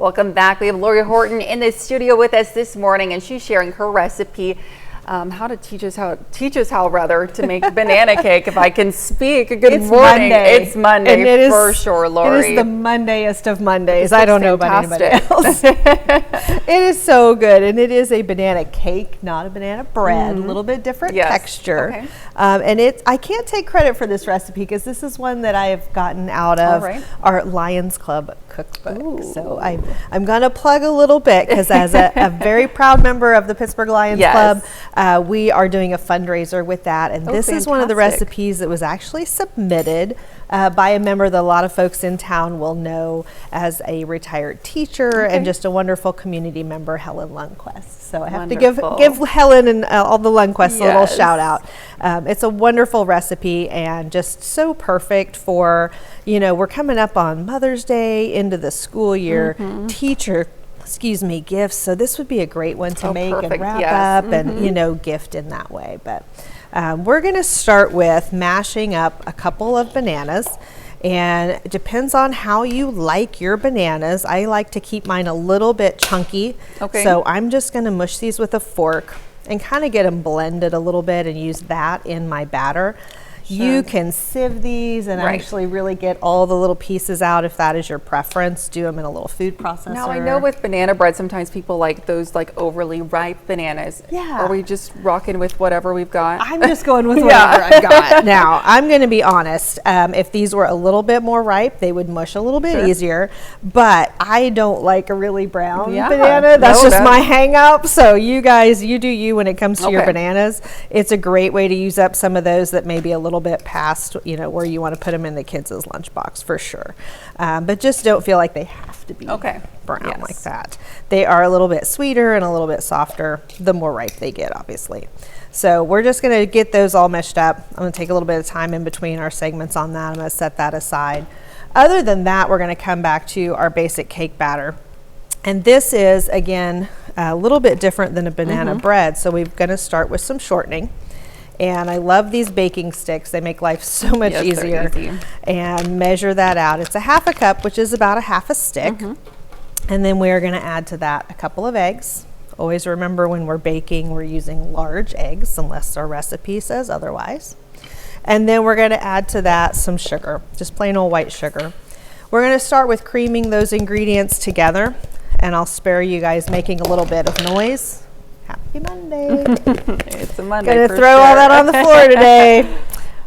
Welcome back. We have Lori Horton in the studio with us this morning, and she's sharing her recipe, how to teach us how to make banana cake. If I can speak. Good morning. Monday. It's Monday, and it is for sure, Lori. It is the Mondayest of Mondays. I don't know about anybody else. It is so good, and it is a banana cake, not a banana bread. A little bit different texture. Okay. And I can't take credit for this recipe because this is one that I have gotten out of our Lions Club cookbook. Ooh. So I'm going to plug a little bit because as a very proud member of the Pittsburgh Lions Club, we are doing a fundraiser with that. And this is one of the recipes that was actually submitted by a member that a lot of folks in town will know as a retired teacher and just a wonderful community member, Helen Lundquist. So I have to give Helen and all the Lundquists a little shout out. It's a wonderful recipe and just so perfect for, we're coming up on Mother's Day, into the school year, gifts. So this would be a great one to make and wrap up and, gift in that way. But we're going to start with mashing up a couple of bananas. And it depends on how you like your bananas. I like to keep mine a little bit chunky. Okay. So I'm just going to mush these with a fork and kind of get them blended a little bit and use that in my batter. You can sieve these and actually really get all the little pieces out if that is your preference. Do them in a little food processor. Now I know with banana bread, sometimes people like those overly ripe bananas. Yeah. Are we just rocking with whatever we've got? I'm just going with whatever I've got. Now I'm going to be honest. If these were a little bit more ripe, they would mush a little bit easier. But I don't like a really brown banana. That's just my hang up. So you guys, you do you when it comes to your bananas. It's a great way to use up some of those that may be a little bit past where you want to put them in the kids' lunchbox for sure, but just don't feel like they have to be brown like that. They are a little bit sweeter and a little bit softer the more ripe they get, obviously. So we're just going to get those all meshed up. I'm going to take a little bit of time in between our segments on that. I'm going to set that aside. Other than that, we're going to come back to our basic cake batter, and this is again a little bit different than a banana bread. So we're going to start with some shortening. And I love these baking sticks. They make life so much easier. And measure that out. It's a half a cup, which is about a half a stick. And then we're going to add to that a couple of eggs. Always remember when we're baking, we're using large eggs unless our recipe says otherwise. And then we're going to add to that some sugar, just plain old white sugar. We're going to start with creaming those ingredients together. And I'll spare you guys making a little bit of noise. Happy Monday. It's a Monday. Gonna throw all that on the floor today.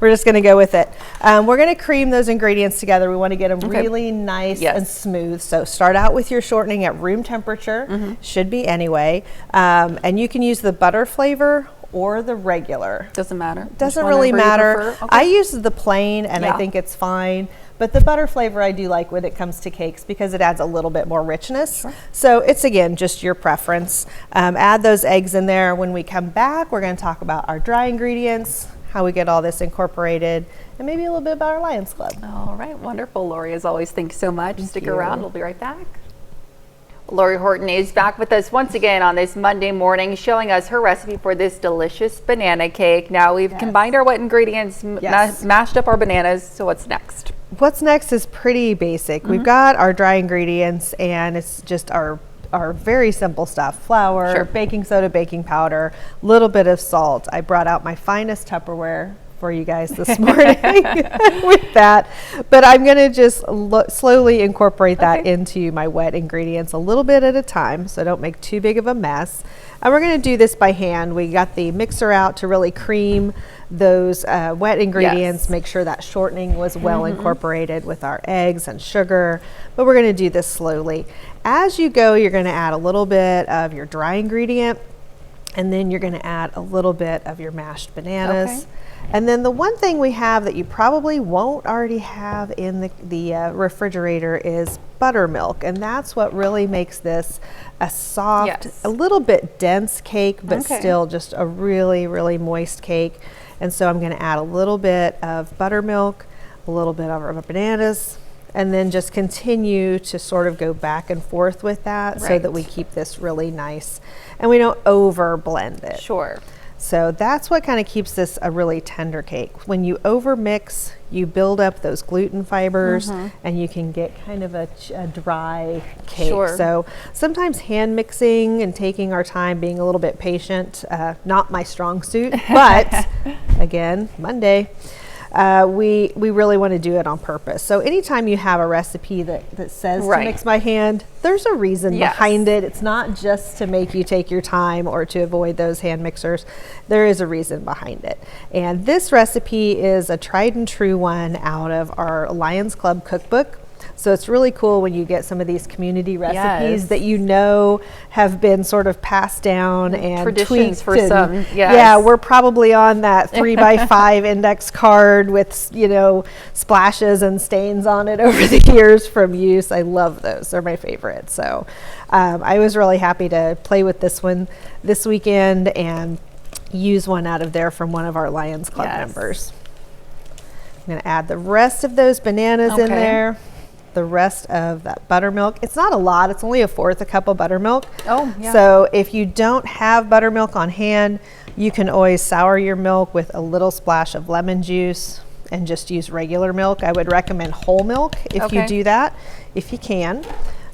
We're just gonna go with it. We're gonna cream those ingredients together. We wanna get them really nice and smooth. So start out with your shortening at room temperature, should be anyway. And you can use the butter flavor or the regular. Doesn't matter. Doesn't really matter. I use the plain and I think it's fine. But the butter flavor I do like when it comes to cakes because it adds a little bit more richness. So it's, again, just your preference. Add those eggs in there. When we come back, we're going to talk about our dry ingredients, how we get all this incorporated, and maybe a little bit about our Lions Club. All right, wonderful. Lori, as always, thanks so much. Stick around. We'll be right back. Lori Horton is back with us once again on this Monday morning, showing us her recipe for this delicious banana cake. Now we've combined our wet ingredients, mashed up our bananas. So what's next? What's next is pretty basic. We've got our dry ingredients, and it's just our very simple stuff: flour, baking soda, baking powder, a little bit of salt. I brought out my finest Tupperware for you guys this morning with that, but I'm going to just slowly incorporate that into my wet ingredients a little bit at a time, so don't make too big of a mess. And we're going to do this by hand. We got the mixer out to really cream those wet ingredients, make sure that shortening was well incorporated with our eggs and sugar, but we're going to do this slowly. As you go, you're going to add a little bit of your dry ingredient, and then you're going to add a little bit of your mashed bananas. And then the one thing we have that you probably won't already have in the refrigerator is buttermilk, and that's what really makes this a soft, a little bit dense cake, but still just a really, really moist cake. And so I'm going to add a little bit of buttermilk, a little bit of our bananas, and then just continue to sort of go back and forth with that so that we keep this really nice and we don't over blend it. So that's what kind of keeps this a really tender cake. When you over mix, you build up those gluten fibers and you can get kind of a dry cake. Sure. So sometimes hand mixing and taking our time, being a little bit patient, not my strong suit, but again, Monday. We really want to do it on purpose. So anytime you have a recipe that says to mix by hand, there's a reason behind it. It's not just to make you take your time or to avoid those hand mixers. There is a reason behind it. And this recipe is a tried and true one out of our Lions Club cookbook. So it's really cool when you get some of these community recipes that you know have been sort of passed down and traditions for some. Yeah, we're probably on that 3x5 index card with, you know, splashes and stains on it over the years from use. I love those. They're my favorite. So I was really happy to play with this one this weekend and use one out of there from one of our Lions Club members. I'm going to add the rest of those bananas in there. The rest of that buttermilk. It's not a lot, it's only 1/4 cup of buttermilk. So if you don't have buttermilk on hand, you can always sour your milk with a little splash of lemon juice and just use regular milk. I would recommend whole milk if you do that, if you can.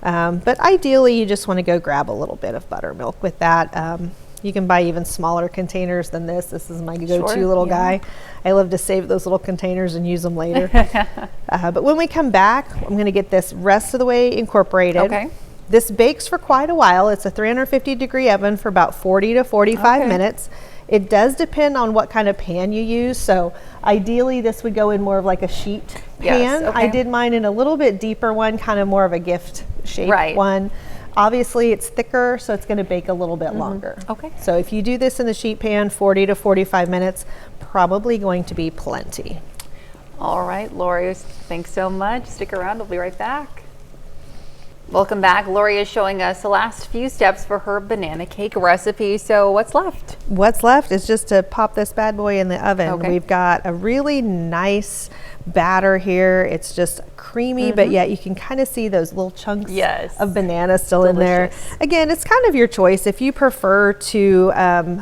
But ideally you just want to go grab a little bit of buttermilk with that. You can buy even smaller containers than this. This is my go-to little guy. I love to save those little containers and use them later. But when we come back, I'm going to get this rest of the way incorporated. This bakes for quite a while. It's a 350 degree oven for about 40 to 45 minutes. It does depend on what kind of pan you use. So ideally this would go in more of like a sheet pan. I did mine in a little bit deeper one, kind of more of a gift shaped one. Obviously it's thicker, so it's going to bake a little bit longer. So if you do this in the sheet pan, 40 to 45 minutes, probably going to be plenty. All right, Lori, thanks so much. Stick around, we'll be right back. Welcome back. Lori is showing us the last few steps for her banana cake recipe. So what's left? What's left is just to pop this bad boy in the oven. We've got a really nice batter here. It's just creamy, but yet you can kind of see those little chunks of banana still in there. Again, it's kind of your choice. If you prefer to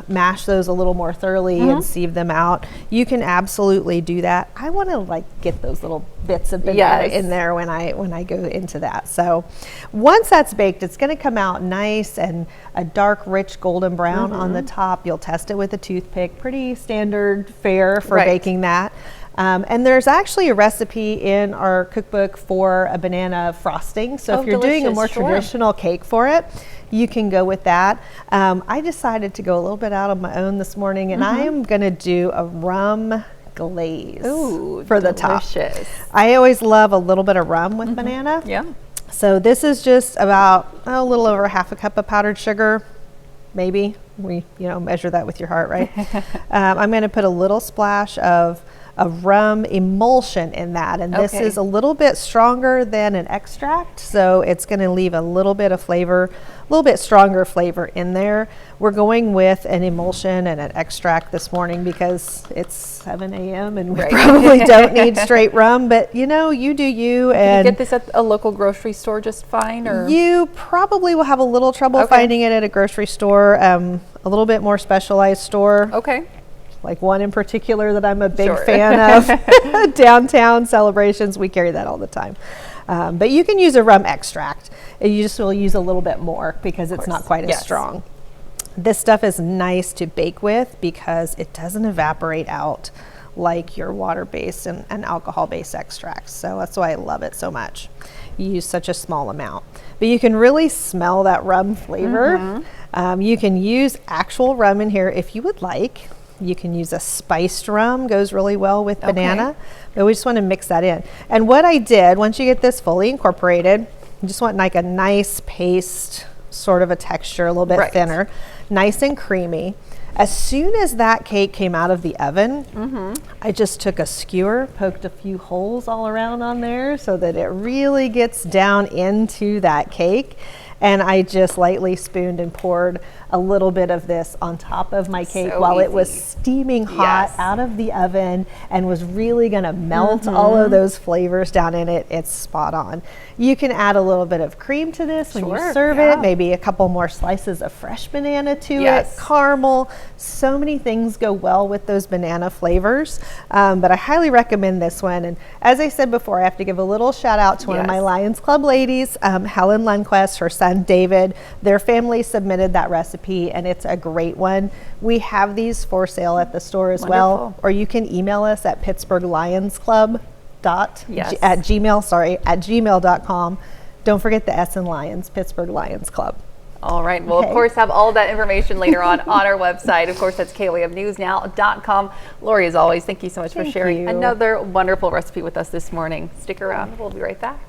mash those a little more thoroughly and sieve them out, you can absolutely do that. I want to like get those little bits of banana in there when I go into that. So once that's baked, it's going to come out nice and a dark, rich golden brown on the top. You'll test it with a toothpick. Pretty standard fare for baking that. And there's actually a recipe in our cookbook for a banana frosting. So if you're doing a more traditional cake for it, you can go with that. I decided to go a little bit out on my own this morning, and I am going to do a rum glaze for the top. I always love a little bit of rum with banana. So this is just about a little over 1/2 cup of powdered sugar, maybe. We measure that with your heart, right? I'm going to put a little splash of rum emulsion in that, and this is a little bit stronger than an extract, so it's going to leave a little bit of flavor, a little bit stronger flavor in there. We're going with an emulsion and an extract this morning because it's 7 a.m. and we probably don't need straight rum, but you do you. And you get this at a local grocery store just fine, or you probably will have a little trouble finding it at a grocery store, a little bit more specialized store. Like one in particular that I'm a big fan of, Downtown Celebrations, we carry that all the time. But you can use a rum extract. You just will use a little bit more because it's not quite as strong. This stuff is nice to bake with because it doesn't evaporate out like your water-based and alcohol-based extracts. So that's why I love it so much. You use such a small amount. But you can really smell that rum flavor. You can use actual rum in here if you would like. You can use a spiced rum, goes really well with banana, but we just want to mix that in. And what I did, once you get this fully incorporated, you just want like a nice paste, sort of a texture, a little bit thinner, nice and creamy. As soon as that cake came out of the oven, I just took a skewer, poked a few holes all around on there so that it really gets down into that cake. and I just lightly spooned and poured a little bit of this on top of my cake So while it was easy. steaming hot Yes. out of the oven and was really going to melt all of those flavors down in it. It's spot on. You can add a little bit of cream to this when you Sure, serve yeah. it, maybe a couple more slices of fresh banana to Yes. it, caramel. So many things go well with those banana flavors, but I highly recommend this one. And as I said before, I have to give a little shout out to one of my Yes. Lions Club ladies, Helen Lundquist, her son David. Their family submitted that recipe, and it's a great one. We have these for sale at the store as well, Wonderful. or you can email us at Yes. at gmail.com. Don't forget the S in Lions, Pittsburgh Lions Club. All right. We'll, Okay. of course, have all that information later on our website. Of course, that's KOAMnewsNow.com. Lori, as always, thank you so much for Thank sharing you. another wonderful recipe with us this morning. Stick around. We'll be right back.